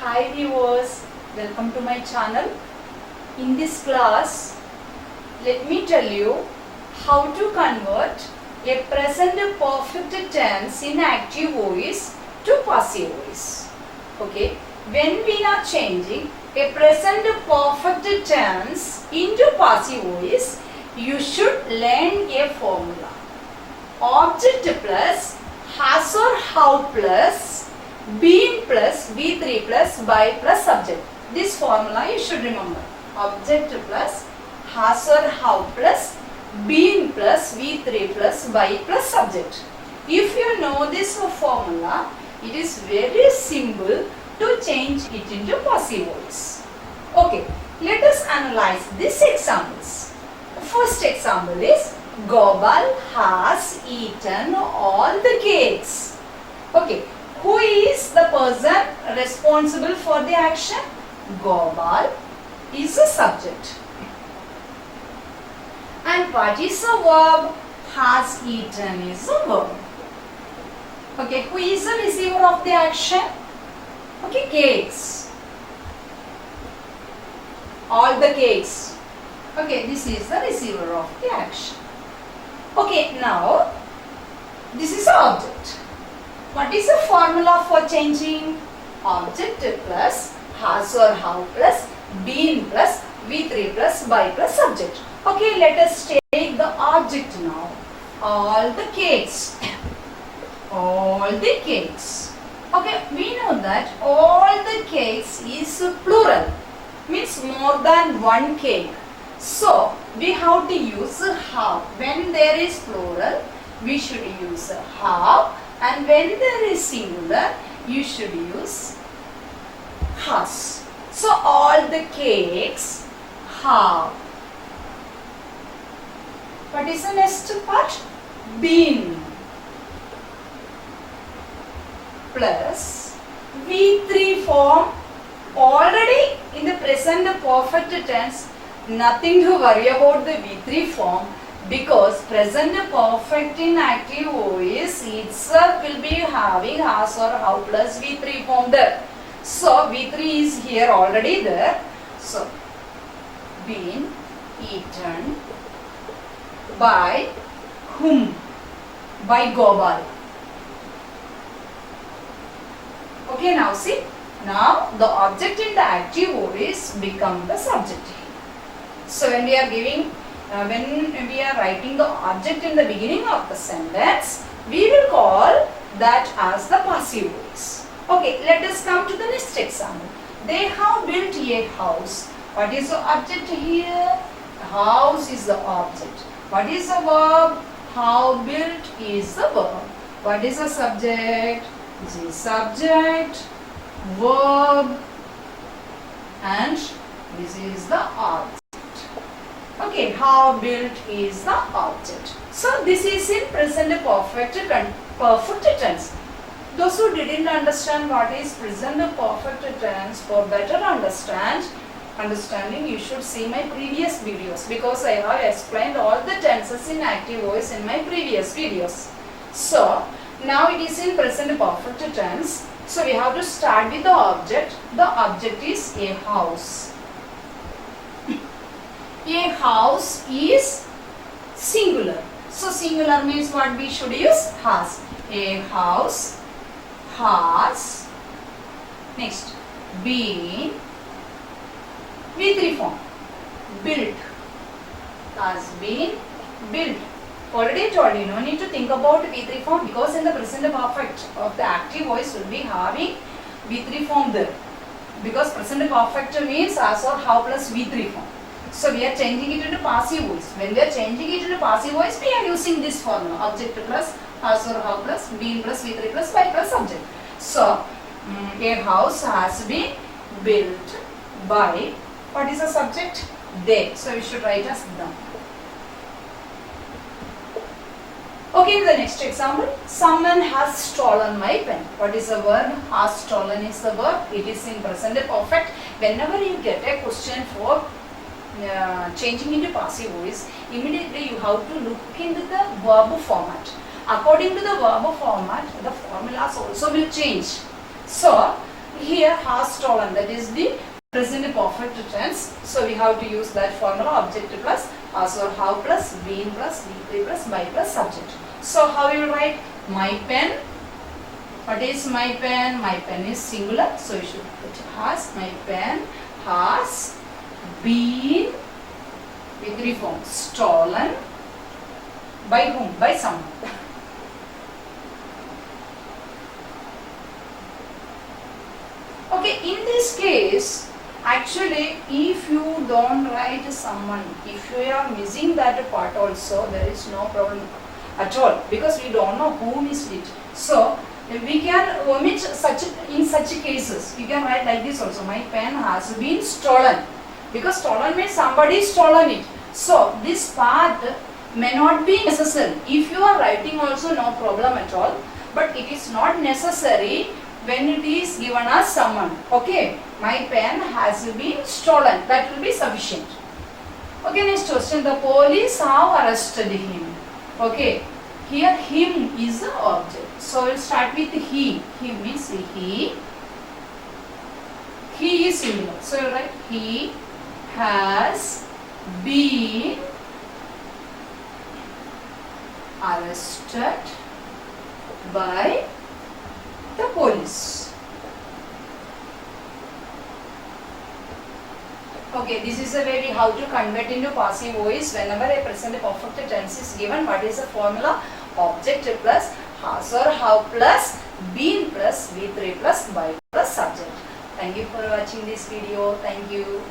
Hi viewers, welcome to my channel. In this class, let me tell you how to convert a present perfect tense in active voice to passive voice. Okay, when we are changing a present perfect tense into passive voice, you should learn a formula. Object plus has or how plus been plus V3 plus by plus subject. This formula you should remember. Object plus has or how plus been plus V3 plus by plus subject. If you know this formula, it is very simple to change it into passive voice. Okay, let us analyze these examples. First example is Gopal has eaten all the cakes. Okay, who is the person responsible for the action? Gopal is the subject. And what is the verb? Has eaten is the verb. Okay, who is the receiver of the action? Okay, cakes. All the cakes. Okay, this is the receiver of the action. Okay, now this is the object. What is the formula for changing? Object plus has or how plus been plus V3 plus by plus subject. Okay, let us take the object now. All the cakes. All the cakes. Okay, we know that all the cakes is plural. Means more than one cake. So, we have to use have. When there is plural, we should use have. And when there is singular, you should use has. So, all the cakes have. What is the next part? Been plus V3 form. Already in the present perfect tense, nothing to worry about the V3 form, because present perfect in active voice itself will be having has or how plus V3 form there. So V3 is here already there. So been eaten by whom? By Gopal. Okay, now see. Now the object in the active voice become the subject. So when we are giving, when we are writing the object in the beginning of the sentence, we will call that as the passive voice. Okay, let us come to the next example. They have built a house. What is the object here? House is the object. What is the verb? How built is the verb. What is the subject? This is subject, verb, and this is the object. Okay, how built is the object. So this is in present perfect tense. Those who didn't understand what is present perfect tense, for better understanding, you should see my previous videos, because I have explained all the tenses in active voice in my previous videos. So now it is in present perfect tense. So we have to start with the object. The object is a house. A house is singular. So singular means what we should use? Has. A house has, next, been, V3 form, built, has been built. Already told you, no need to think about V3 form, because in the present perfect of the active voice will be having V3 form there. Because present perfect means as or how plus V3 form. So we are changing it into passive voice. When we are changing it into passive voice, we are using this formula. Object plus has or how plus been plus V3 plus by plus subject. So a house has been built by, what is the subject? They. So we should write as them. Okay, the next example. Someone has stolen my pen. What is the verb? Has stolen is the verb. It is in present perfect. Whenever you get a question for changing into passive voice, immediately you have to look into the verb format. according to the verb format, the formulas also will change. So here has stolen, that is the present perfect tense. So we have to use that formula, object plus has or have plus been plus be3 plus by plus subject. So how you write? My pen. What is my pen? My pen is singular, so you should put has. My pen has been with three forms, stolen by whom? By someone. Okay, in this case, actually, if you don't write someone, if you are missing that part also, there is no problem at all, because we don't know who missed it. So we can omit in such cases. You can write like this also. My pen has been stolen, because stolen means somebody stolen it. So this part may not be necessary. If you are writing also, no problem at all. But it is not necessary when it is given as someone. Okay, my pen has been stolen. That will be sufficient. Okay, next question. The police have arrested him. Okay, here him is the object. So we'll start with he. He means he. He is singular. So you write he has been arrested by the police. Okay, this is a way we how to convert into passive voice whenever a present perfect tense is given. What is the formula? Object plus has or have plus been plus be3 plus by plus subject. Thank you for watching this video. Thank you.